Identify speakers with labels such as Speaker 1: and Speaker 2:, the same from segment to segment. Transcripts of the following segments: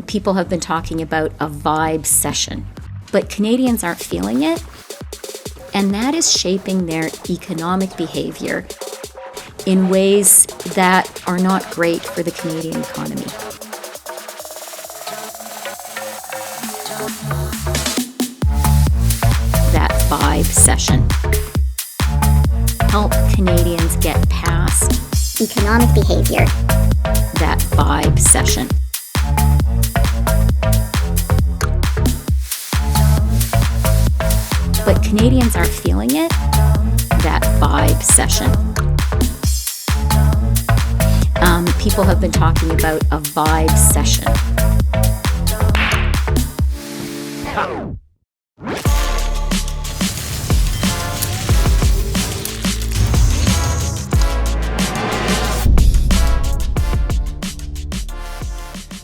Speaker 1: People have been talking about a vibe session, but Canadians aren't feeling it, and that is shaping their economic behavior in ways that are not great for the Canadian economy. That vibe session. Help Canadians get past
Speaker 2: economic behavior.
Speaker 1: That vibe session. But Canadians aren't feeling it. That vibe session. People have been talking about a vibe session.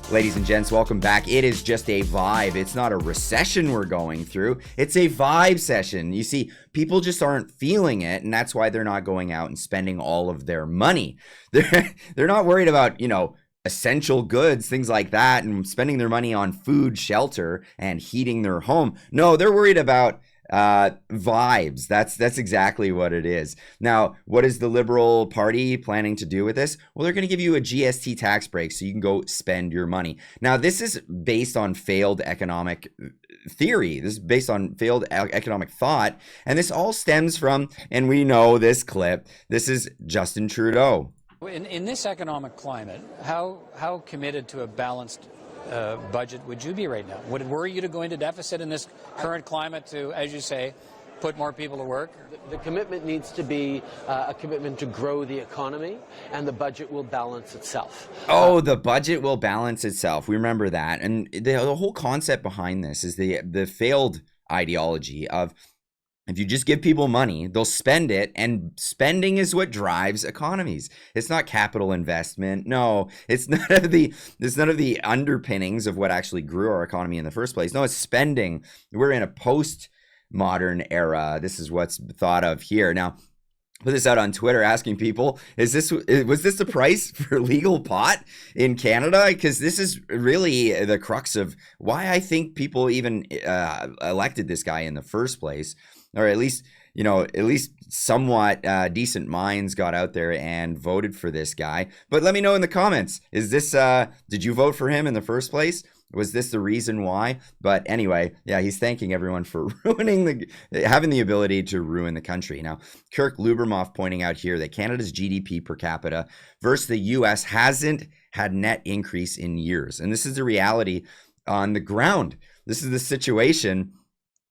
Speaker 3: Ladies and gents, welcome back. It is just a vibe. It's not a recession we're going through. It's a vibe session. You see, people just aren't feeling it, and that's why they're not going out and spending all of their money. They're not worried about, essential goods, things like that, and spending their money on food, shelter, and heating their home. No, they're worried about vibes. That's exactly what it is. Now, what is the Liberal Party planning to do with this? Well, they're going to give you a GST tax break so you can go spend your money. Now, this is based on failed economic theory. This is based on failed economic thought, and this all stems from, and we know this clip, this is Justin Trudeau.
Speaker 4: In this economic climate, how committed to a balanced budget would you be right now? Would it worry you to go into deficit in this current climate to, as you say, put more people to work?
Speaker 5: The commitment needs to be a commitment to grow the economy, and the budget will balance itself.
Speaker 3: Oh, the budget will balance itself. We remember that. And the whole concept behind this is the failed ideology of, if you just give people money, they'll spend it, and spending is what drives economies. It's not capital investment. No, it's none of the underpinnings of what actually grew our economy in the first place. No, it's spending. We're in a post-modern era. This is what's thought of here. Now, put this out on Twitter asking people, was this the price for legal pot in Canada? Because this is really the crux of why I think people even elected this guy in the first place. Or at least somewhat decent minds got out there and voted for this guy. But let me know in the comments, is this, did you vote for him in the first place? Was this the reason why? But anyway, yeah, he's thanking everyone for having the ability to ruin the country. Now, Kirk Lubermoff pointing out here that Canada's GDP per capita versus the US hasn't had net increase in years. And this is the reality on the ground. This is the situation.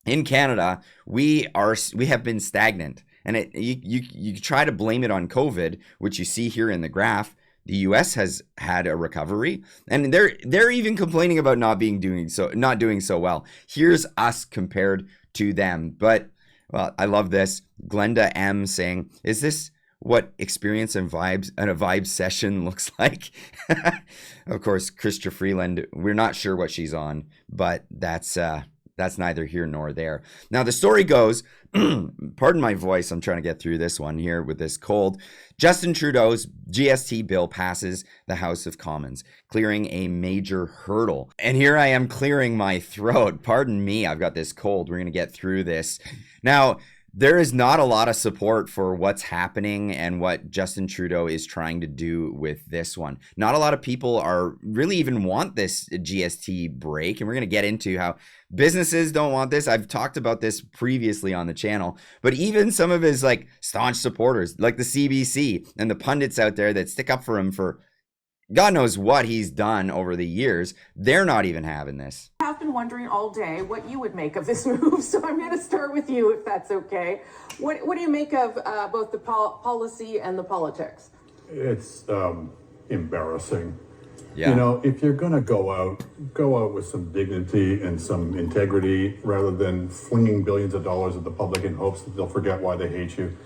Speaker 3: In Canada, we have been stagnant, and you try to blame it on COVID, which you see here in the graph. The U.S. has had a recovery, and they're even complaining about not doing so well. Here's us compared to them. But well, I love this. Glenda M saying, "Is this what experience and vibes and a vibe session looks like?" Of course, Krista Freeland. We're not sure what she's on, but that's neither here nor there. Now, the story goes, pardon my voice, I'm trying to get through this one here with this cold. Justin Trudeau's GST bill passes the House of Commons, clearing a major hurdle. And here I am clearing my throat. Pardon me, I've got this cold. We're going to get through this. Now, there is not a lot of support for what's happening and what Justin Trudeau is trying to do with this one. Not a lot of people are really even want this GST break, and we're going to get into how businesses don't want this. I've talked about this previously on the channel, but even some of his staunch supporters, like the CBC and the pundits out there that stick up for him for God knows what he's done over the years, they're not even having this.
Speaker 6: I've been wondering all day what you would make of this move, so I'm going to start with you, if that's okay. What do you make of both the policy and the politics?
Speaker 7: It's embarrassing.
Speaker 3: Yeah.
Speaker 7: If you're going to go out with some dignity and some integrity rather than flinging billions of dollars at the public in hopes that they'll forget why they hate you.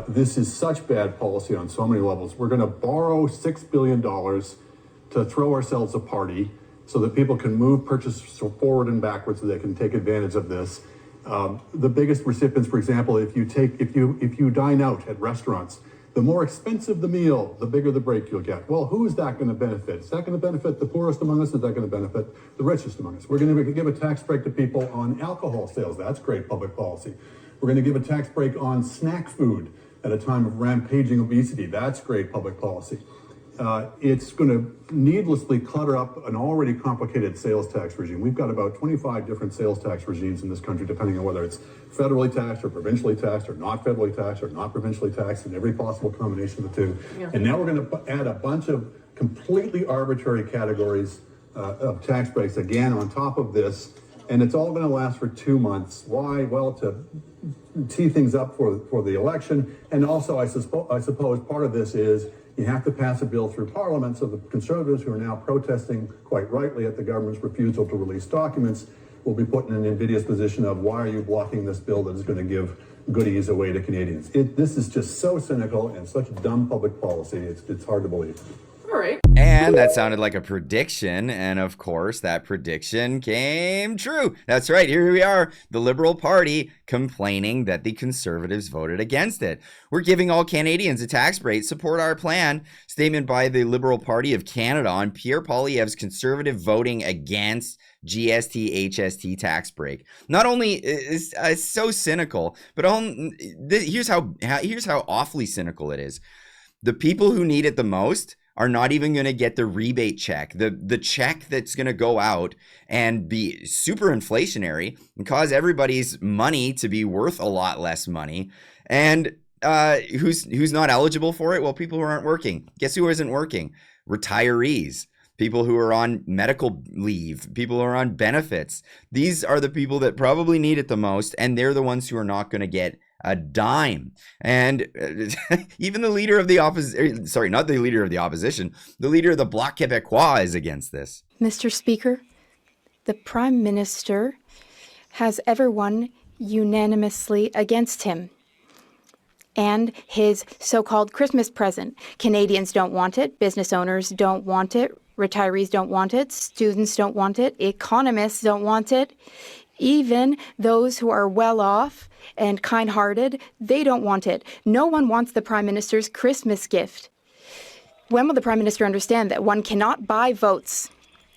Speaker 7: This is such bad policy on so many levels. We're going to borrow $6 billion to throw ourselves a party so that people can move purchases forward and backwards so they can take advantage of this. The biggest recipients, for example, if you dine out at restaurants, The more expensive the meal, the bigger the break you'll get. Well, who is that going to benefit? Is that going to benefit the poorest among us? Is that going to benefit the richest among us? We're going to give a tax break to people on alcohol sales. That's great public policy. We're going to give a tax break on snack food at a time of rampaging obesity. That's great public policy. It's going to needlessly clutter up an already complicated sales tax regime. We've got about 25 different sales tax regimes in this country, depending on whether it's federally taxed or provincially taxed or not federally taxed or not provincially taxed, and every possible combination of the two. Yeah. And now we're going to add a bunch of completely arbitrary categories of tax breaks again on top of this, and it's all going to last for 2 months. Why? Well, to tee things up for the election, and also I suppose part of this is you have to pass a bill through Parliament, so the Conservatives, who are now protesting quite rightly at the government's refusal to release documents, will be put in an invidious position of, why are you blocking this bill that is going to give goodies away to Canadians? This is just so cynical and such dumb public policy, it's hard to believe.
Speaker 6: All right.
Speaker 3: And that sounded like a prediction. And of course, that prediction came true. That's right. Here we are, the Liberal Party complaining that the Conservatives voted against it. We're giving all Canadians a tax break. Support our plan. Statement by the Liberal Party of Canada on Pierre Poilievre's Conservative voting against GST HST tax break. Not only is so cynical, but here's how awfully cynical it is. The people who need it the most are not even going to get the rebate check, the check that's going to go out and be super inflationary and cause everybody's money to be worth a lot less money. And who's not eligible for it? Well, people who aren't working. Guess who isn't working? Retirees, people who are on medical leave, people who are on benefits. These are the people that probably need it the most, and they're the ones who are not going to get a dime. And even the leader of the opposition, sorry, not the leader of the opposition, the leader of the Bloc Québécois is against this.
Speaker 2: Mr. Speaker, the Prime Minister has everyone unanimously against him and his so-called Christmas present. Canadians don't want it, business owners don't want it, retirees don't want it, students don't want it, economists don't want it. Even those who are well off and kind-hearted, they don't want it. No one wants the Prime Minister's Christmas gift. When will the Prime Minister understand that one cannot buy votes?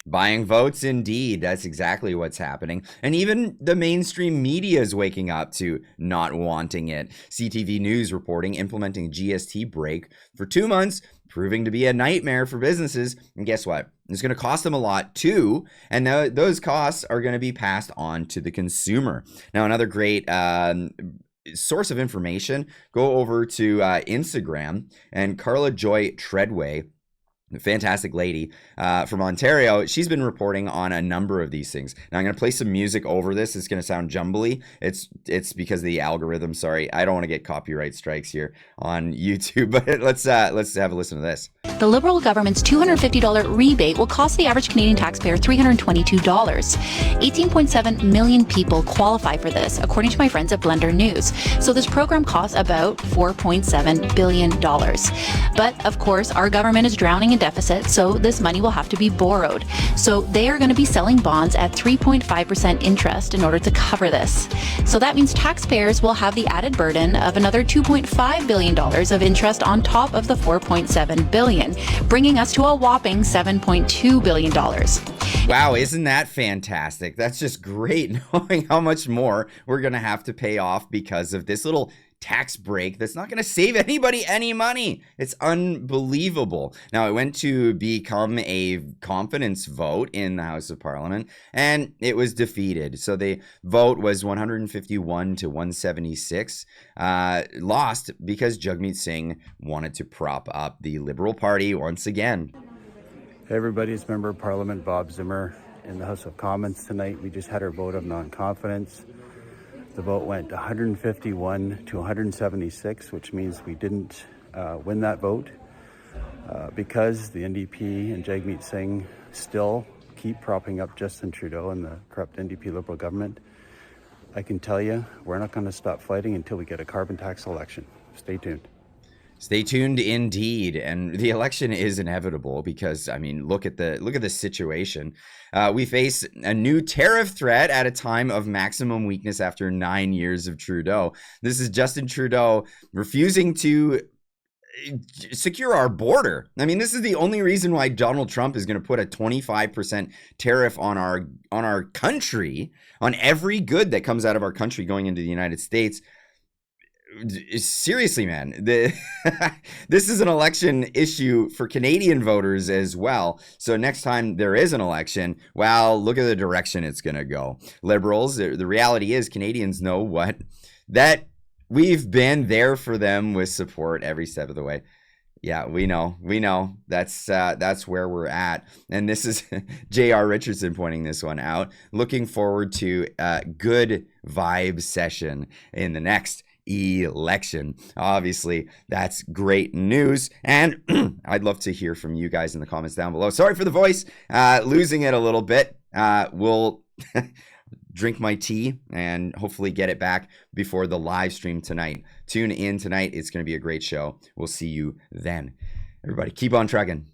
Speaker 3: Buying votes, indeed. That's exactly what's happening. And even the mainstream media is waking up to not wanting it. CTV News reporting implementing a GST break for 2 months, proving to be a nightmare for businesses. And guess what? It's going to cost them a lot too. And those costs are going to be passed on to the consumer. Now, another great source of information, go over to Instagram, and Carla Joy Treadway, a fantastic lady from Ontario, she's been reporting on a number of these things. Now I'm going to play some music over this. It's going to sound jumbly. It's because of the algorithm. Sorry, I don't want to get copyright strikes here on YouTube. But let's have a listen to this.
Speaker 8: The Liberal government's $250 rebate will cost the average Canadian taxpayer $322. 18.7 million people qualify for this, according to my friends at Blender News. So this program costs about $4.7 billion. But of course, our government is drowning in deficit, so this money will have to be borrowed. So they are going to be selling bonds at 3.5% interest in order to cover this. So that means taxpayers will have the added burden of another $2.5 billion of interest on top of the $4.7 billion, bringing us to a whopping $7.2 billion.
Speaker 3: Wow, isn't that fantastic? That's just great, knowing how much more we're going to have to pay off because of this little tax break that's not going to save anybody any money. It's unbelievable. Now, it went to become a confidence vote in the House of Parliament, and it was defeated. So the vote was 151 to 176, lost because Jagmeet Singh wanted to prop up the Liberal Party once again.
Speaker 9: Hey everybody, it's Member of Parliament Bob Zimmer in the House of Commons tonight. We just had our vote of non-confidence. The vote went 151 to 176, which means we didn't win that vote because the NDP and Jagmeet Singh still keep propping up Justin Trudeau and the corrupt NDP Liberal government. I can tell you, we're not going to stop fighting until we get a carbon tax election. Stay tuned.
Speaker 3: Stay tuned indeed. And the election is inevitable because, I mean, look at the situation. We face a new tariff threat at a time of maximum weakness after 9 years of Trudeau. This is Justin Trudeau refusing to secure our border. I mean, this is the only reason why Donald Trump is going to put a 25% tariff on our country, on every good that comes out of our country going into the United States. Seriously, man, this is an election issue for Canadian voters as well. So next time there is an election, well, look at the direction it's going to go. Liberals, the reality is Canadians know that we've been there for them with support every step of the way. Yeah, we know. That's where we're at. And this is J.R. Richardson pointing this one out. Looking forward to a good vibe session in the next election. Obviously, that's great news. And I'd love to hear from you guys in the comments down below. Sorry for the voice, losing it a little bit. We'll drink my tea and hopefully get it back before the live stream tonight. Tune in tonight. It's going to be a great show. We'll see you then. Everybody, keep on trucking.